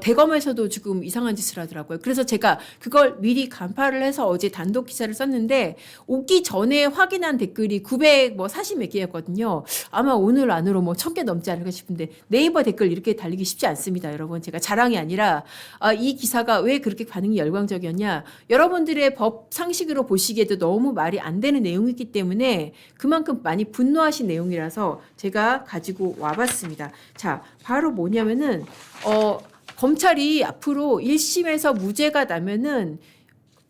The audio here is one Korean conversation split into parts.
대검에서도 지금 이상한 짓을 하더라고요. 그래서 제가 그걸 미리 간파를 해서 어제 단독 기사를 썼는데 오기 전에 확인한 댓글이 940 몇 개였거든요. 아마 오늘 안으로 뭐 1000개 넘지 않을까 싶은데 네이버 댓글 이렇게 달리기 쉽지 않습니다. 여러분 제가 자랑이 아니라 이 기사가 왜 그렇게 반응이 열광적이었냐. 여러분들의 법 상식으로 보시기에도 너무 말이 안 되는 내용이기 때문에 그만큼 많이 분노하신 내용이라서 제가 가지고 와봤습니다. 자, 바로 뭐냐면은 검찰이 앞으로 1심에서 무죄가 나면은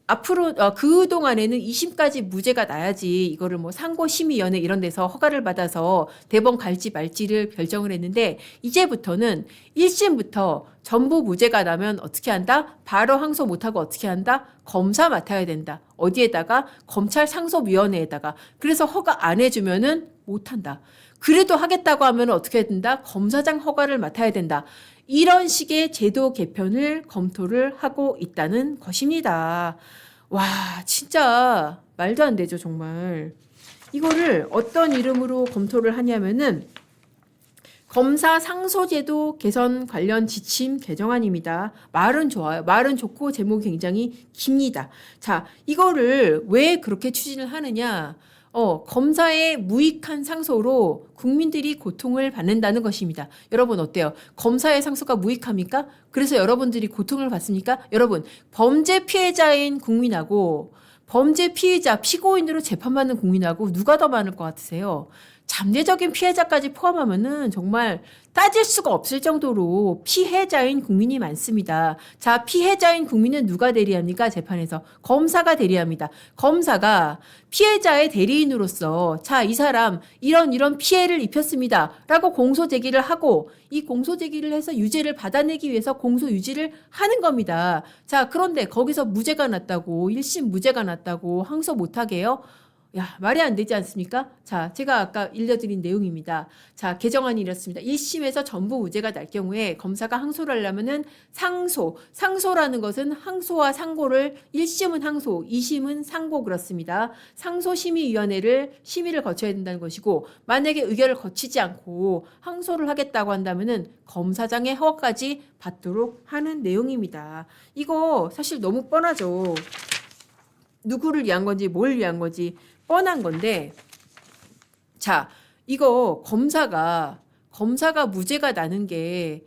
앞으로 그동안에는 2심까지 무죄가 나야지 이거를 뭐 상고심의위원회 이런 데서 허가를 받아서 대법원 갈지 말지를 결정을 했는데 이제부터는 1심부터 전부 무죄가 나면 어떻게 한다? 바로 항소 못하고 어떻게 한다? 검사 맡아야 된다. 어디에다가? 검찰 상소위원회에다가. 그래서 허가 안 해주면은 못한다. 그래도 하겠다고 하면 어떻게 해야 된다? 검사장 허가를 맡아야 된다. 이런 식의 제도 개편을 검토를 하고 있다는 것입니다. 와, 진짜 말도 안 되죠, 정말. 이거를 어떤 이름으로 검토를 하냐면은 검사 상소제도 개선 관련 지침 개정안입니다. 말은 좋아요. 말은 좋고 제목이 굉장히 깁니다. 자, 이거를 왜 그렇게 추진을 하느냐? 검사의 무익한 상소로 국민들이 고통을 받는다는 것입니다. 여러분 어때요? 검사의 상소가 무익합니까? 그래서 여러분들이 고통을 받습니까? 여러분, 범죄 피해자인 국민하고 범죄 피해자, 피고인으로 재판받는 국민하고 누가 더 많을 것 같으세요? 잠재적인 피해자까지 포함하면은 정말 따질 수가 없을 정도로 피해자인 국민이 많습니다. 자, 피해자인 국민은 누가 대리합니까? 재판에서. 검사가 대리합니다. 검사가 피해자의 대리인으로서 자, 이 사람 이런 피해를 입혔습니다. 라고 공소 제기를 하고 이 공소 제기를 해서 유죄를 받아내기 위해서 공소 유지를 하는 겁니다. 자, 그런데 거기서 무죄가 났다고 1심 무죄가 났다고 항소 못하게 해요? 야, 말이 안 되지 않습니까? 자, 제가 아까 읽어드린 내용입니다. 자, 개정안이 이렇습니다. 1심에서 전부 무죄가 날 경우에 검사가 항소를 하려면은 상소라는 것은 항소와 상고를 1심은 항소, 2심은 상고 그렇습니다. 상소심의위원회를 심의를 거쳐야 된다는 것이고 만약에 의결을 거치지 않고 항소를 하겠다고 한다면은 검사장의 허가까지 받도록 하는 내용입니다. 이거 사실 너무 뻔하죠. 누구를 위한 건지 뭘 위한 건지 뻔한 건데 자, 이거 검사가 무죄가 나는 게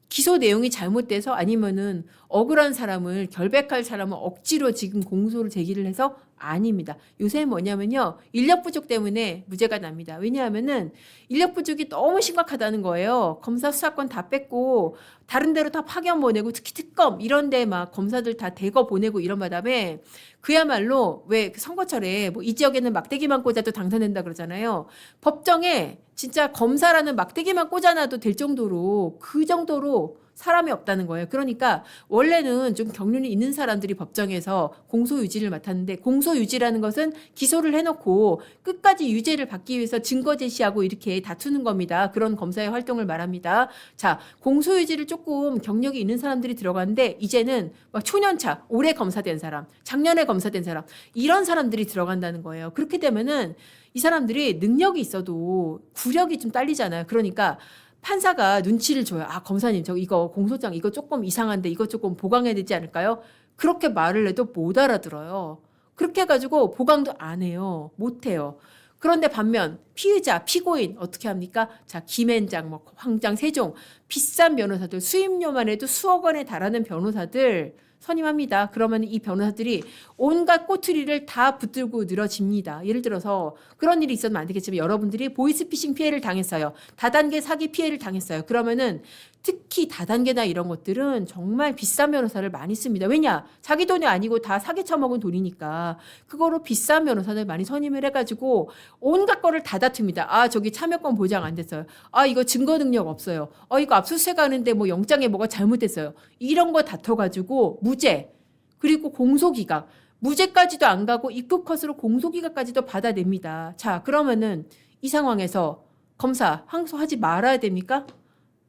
기소 내용이 잘못돼서 아니면은 억울한 사람을 결백할 사람을 억지로 지금 공소를 제기를 해서 아닙니다. 요새 뭐냐면요. 인력 부족 때문에 무죄가 납니다. 왜냐하면은 인력 부족이 너무 심각하다는 거예요. 검사 수사권 다 뺏고 다른 데로 다 파견 보내고 특히 특검 이런 데 막 검사들 다 대거 보내고 이런 바람에 그야말로 왜 선거철에 뭐 이 지역에는 막대기만 꽂아도 당선된다 그러잖아요. 법정에 진짜 검사라는 막대기만 꽂아놔도 될 정도로 그 정도로 사람이 없다는 거예요. 그러니까 원래는 좀 경륜이 있는 사람들이 법정에서 공소유지를 맡았는데 공소유지라는 것은 기소를 해놓고 끝까지 유죄를 받기 위해서 증거 제시하고 이렇게 다투는 겁니다. 그런 검사의 활동을 말합니다. 자, 공소유지를 조금 경력이 있는 사람들이 들어가는데 이제는 막 초년차, 올해 검사된 사람, 작년에 검사된 사람 이런 사람들이 들어간다는 거예요. 그렇게 되면은 이 사람들이 능력이 있어도 구력이 좀 딸리잖아요. 그러니까 판사가 눈치를 줘요. 아, 검사님, 이거 공소장 이거 조금 이상한데 이거 조금 보강해야 되지 않을까요? 그렇게 말을 해도 못 알아들어요. 그렇게 해가지고 보강도 안 해요. 못 해요. 그런데 반면 피의자, 피고인 어떻게 합니까? 자, 김앤장, 뭐 황장, 세종 비싼 변호사들 수임료만 해도 수억 원에 달하는 변호사들 선임합니다. 그러면 이 변호사들이 온갖 꼬투리를 다 붙들고 늘어집니다. 예를 들어서 그런 일이 있었으면 안 되겠지만 여러분들이 보이스피싱 피해를 당했어요. 다단계 사기 피해를 당했어요. 그러면은 특히 다단계나 이런 것들은 정말 비싼 변호사를 많이 씁니다. 왜냐? 자기 돈이 아니고 다 사기 쳐먹은 돈이니까 그거로 비싼 변호사를 많이 선임을 해가지고 온갖 거를 다 다툽니다. 아, 저기 참여권 보장 안 됐어요. 아, 이거 증거 능력 없어요. 이거 압수수색 하는데 뭐 영장에 뭐가 잘못됐어요. 이런 거 다퉈가지고 무죄 그리고 공소기각 무죄까지도 안 가고 입국컷으로 공소기각까지도 받아냅니다. 자, 그러면은 이 상황에서 검사 항소하지 말아야 됩니까?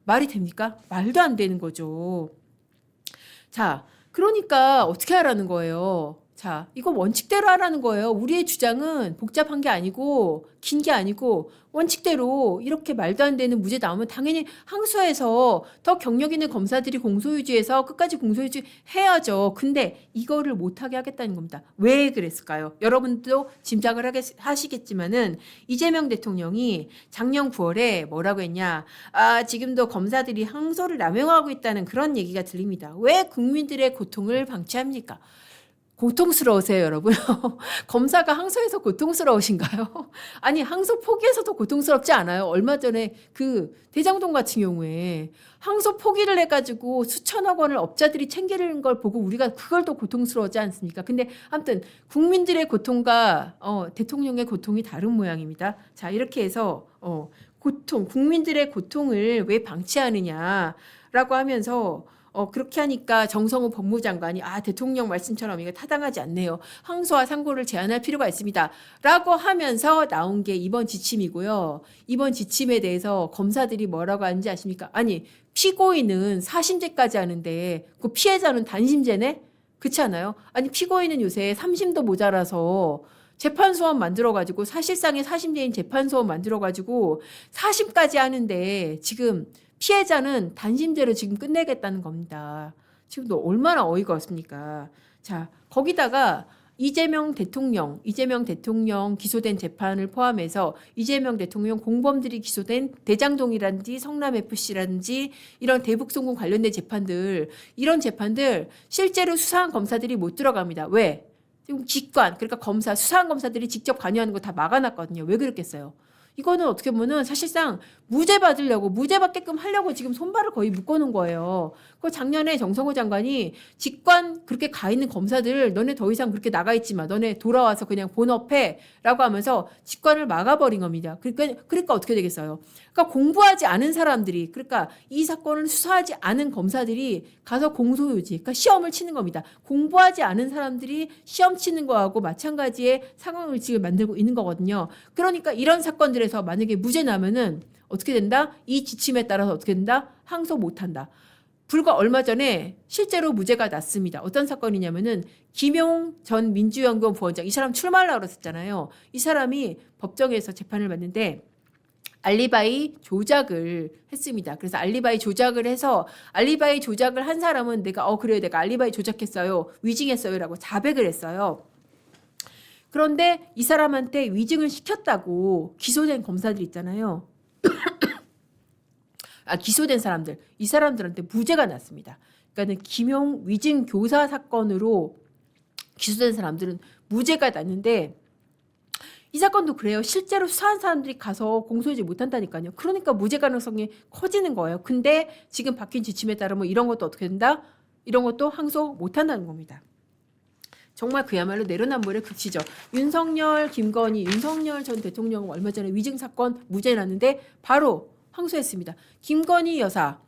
말이 됩니까? 말도 안 되는 거죠. 자, 그러니까 어떻게 하라는 거예요? 자, 이거 원칙대로 하라는 거예요. 우리의 주장은 복잡한 게 아니고 긴 게 아니고 원칙대로 이렇게 말도 안 되는 무죄 나오면 당연히 항소해서 더 경력 있는 검사들이 공소유지해서 끝까지 공소유지 해야죠. 근데 이거를 못하게 하겠다는 겁니다. 왜 그랬을까요? 여러분도 짐작을 하시겠지만은 이재명 대통령이 작년 9월에 뭐라고 했냐. 아, 지금도 검사들이 항소를 남용하고 있다는 그런 얘기가 들립니다. 왜 국민들의 고통을 방치합니까? 고통스러우세요, 여러분? 검사가 항소해서 고통스러우신가요? 아니, 항소 포기해서도 고통스럽지 않아요? 얼마 전에 그 대장동 같은 경우에 항소 포기를 해가지고 수천억 원을 업자들이 챙기는 걸 보고 우리가 그걸 더 고통스러워하지 않습니까? 근데 아무튼 국민들의 고통과 대통령의 고통이 다른 모양입니다. 자, 이렇게 해서 국민들의 고통을 왜 방치하느냐라고 하면서 그렇게 하니까 정성호 법무장관이 대통령 말씀처럼 이거 타당하지 않네요. 항소와 상고를 제한할 필요가 있습니다. 라고 하면서 나온 게 이번 지침이고요. 이번 지침에 대해서 검사들이 뭐라고 하는지 아십니까? 아니, 피고인은 4심제까지 하는데 그 피해자는 단심제네? 그렇지 않아요? 아니, 피고인은 요새 3심도 모자라서 재판소원 만들어가지고 사실상의 4심제인 재판소원 만들어가지고 4심까지 하는데 지금 피해자는 단심제로 지금 끝내겠다는 겁니다. 지금도 얼마나 어이가 없습니까? 자, 거기다가 이재명 대통령 기소된 재판을 포함해서 이재명 대통령 공범들이 기소된 대장동이라든지 성남FC라든지 이런 대북송금 관련된 재판들, 이런 재판들 실제로 수사한 검사들이 못 들어갑니다. 왜? 지금 직관, 그러니까 검사, 수사한 검사들이 직접 관여하는 거 다 막아놨거든요. 왜 그랬겠어요? 이거는 어떻게 보면은 사실상 무죄 받게끔 하려고 지금 손발을 거의 묶어놓은 거예요. 그 작년에 정성호 장관이 직관 그렇게 가 있는 검사들 너네 더 이상 그렇게 나가 있지 마. 너네 돌아와서 그냥 본업해라고 하면서 직관을 막아버린 겁니다. 그러니까 어떻게 되겠어요? 그러니까 공부하지 않은 사람들이, 그러니까 이 사건을 수사하지 않은 검사들이 가서 공소유지, 그러니까 시험을 치는 겁니다. 공부하지 않은 사람들이 시험 치는 거하고 마찬가지의 상황을 지금 만들고 있는 거거든요. 그러니까 이런 사건들에서 만약에 무죄 나면은 어떻게 된다? 이 지침에 따라서 어떻게 된다? 항소 못한다. 불과 얼마 전에 실제로 무죄가 났습니다. 어떤 사건이냐면은 김용 전 민주연구원 부원장, 이 사람 출마하려고 그랬었잖아요. 이 사람이 법정에서 재판을 받는데 알리바이 조작을 했습니다. 그래서 알리바이 조작을 해서 알리바이 조작을 한 사람은 내가 그래요, 내가 알리바이 조작했어요, 위증했어요라고 자백을 했어요. 그런데 이 사람한테 위증을 시켰다고 기소된 검사들 있잖아요. 기소된 사람들, 이 사람들한테 무죄가 났습니다. 그러니까 김용 위증 교사 사건으로 기소된 사람들은 무죄가 났는데 이 사건도 그래요. 실제로 수사한 사람들이 가서 공소유지 못한다니까요. 그러니까 무죄 가능성이 커지는 거예요. 근데 지금 바뀐 지침에 따르면 이런 것도 어떻게 된다? 이런 것도 항소 못한다는 겁니다. 정말 그야말로 내로남불의 극치죠. 윤석열 전 대통령은 얼마 전에 위증 사건 무죄 났는데 바로 항소했습니다. 김건희 여사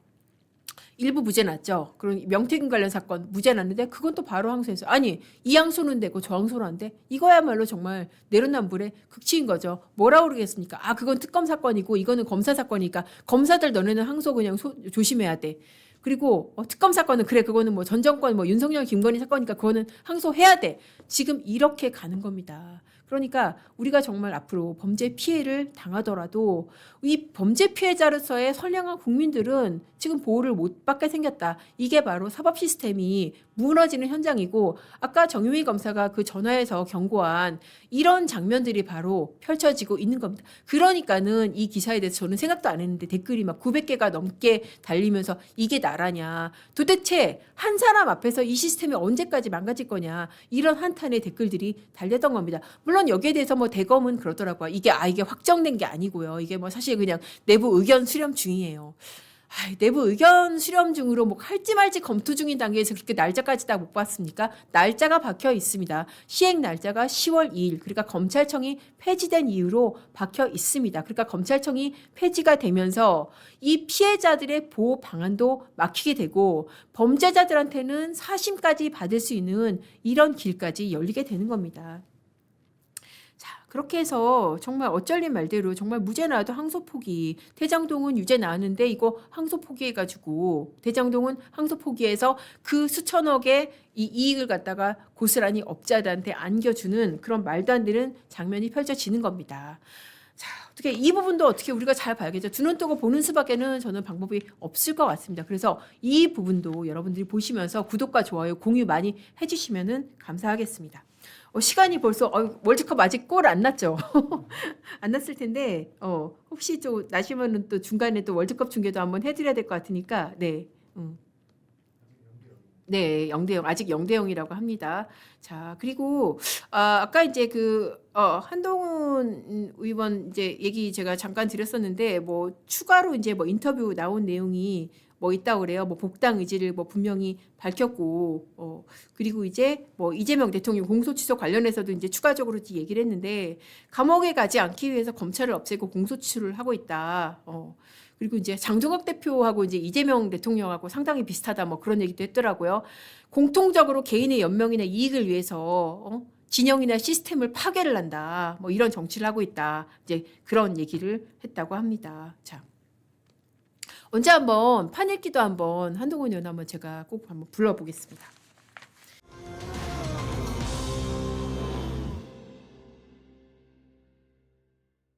일부 무죄 났죠. 그런 명태균 관련 사건 무죄 났는데 그건 또 바로 항소했어요. 아니, 이 항소는 되고 저 항소는 안 돼? 이거야말로 정말 내로남불의 극치인 거죠. 뭐라고 그러겠습니까? 그건 특검 사건이고 이거는 검사 사건이니까 검사들 너네는 항소 그냥 조심해야 돼. 그리고 특검 사건은 그래, 그거는 뭐 전 정권 윤석열 김건희 사건이니까 그거는 항소해야 돼. 지금 이렇게 가는 겁니다. 그러니까 우리가 정말 앞으로 범죄 피해를 당하더라도 이 범죄 피해자로서의 선량한 국민들은 지금 보호를 못 받게 생겼다. 이게 바로 사법 시스템이 무너지는 현장이고, 아까 정유미 검사가 그 전화에서 경고한 이런 장면들이 바로 펼쳐지고 있는 겁니다. 그러니까는 이 기사에 대해서 저는 생각도 안 했는데 댓글이 막 900개가 넘게 달리면서 이게 나라냐, 도대체 한 사람 앞에서 이 시스템이 언제까지 망가질 거냐, 이런 한탄의 댓글들이 달렸던 겁니다. 물론 여기에 대해서 대검은 그러더라고요. 이게 확정된 게 아니고요. 이게 사실 그냥 내부 의견 수렴 중이에요. 내부 의견 수렴 중으로 할지 말지 검토 중인 단계에서 그렇게 날짜까지 다 못 봤습니까? 날짜가 박혀 있습니다. 시행 날짜가 10월 2일. 그러니까 검찰청이 폐지된 이유로 박혀 있습니다. 그러니까 검찰청이 폐지가 되면서 이 피해자들의 보호 방안도 막히게 되고 범죄자들한테는 사심까지 받을 수 있는 이런 길까지 열리게 되는 겁니다. 그렇게 해서 정말 어쩔린 말대로 정말 무죄 나와도 항소 포기. 대장동은 유죄 나왔는데 이거 항소 포기해가지고 대장동은 항소 포기해서 그 수천억의 이 이익을 갖다가 고스란히 업자들한테 안겨주는 그런 말도 안 되는 장면이 펼쳐지는 겁니다. 자, 어떻게 이 부분도 어떻게 우리가 잘 봐야겠죠. 두 눈 뜨고 보는 수밖에는 저는 방법이 없을 것 같습니다. 그래서 이 부분도 여러분들이 보시면서 구독과 좋아요, 공유 많이 해주시면은 감사하겠습니다. 시간이 벌써 월드컵 아직 골 안 났죠? 안 났을 텐데 혹시 좀 나시면은 또 중간에 또 월드컵 중계도 한번 해드려야 될 것 같으니까 네. 네, 0대0 아직 0대0이라고 합니다. 자, 그리고 아까 이제 한동훈 의원 이제 얘기 제가 잠깐 드렸었는데 뭐 추가로 이제 뭐 인터뷰 나온 내용이 뭐 있다고 그래요. 뭐 복당 의지를 뭐 분명히 밝혔고 그리고 이제 뭐 이재명 대통령 공소취소 관련해서도 이제 추가적으로 얘기를 했는데 감옥에 가지 않기 위해서 검찰을 없애고 공소취소를 하고 있다. 그리고 이제 장종학 대표하고 이제 이재명 대통령하고 상당히 비슷하다 뭐 그런 얘기도 했더라고요. 공통적으로 개인의 연명이나 이익을 위해서 진영이나 시스템을 파괴를 한다. 뭐 이런 정치를 하고 있다. 이제 그런 얘기를 했다고 합니다. 자. 언제 한번 판읽기도 한번 한동훈 의원 한번 제가 꼭 한번 불러보겠습니다.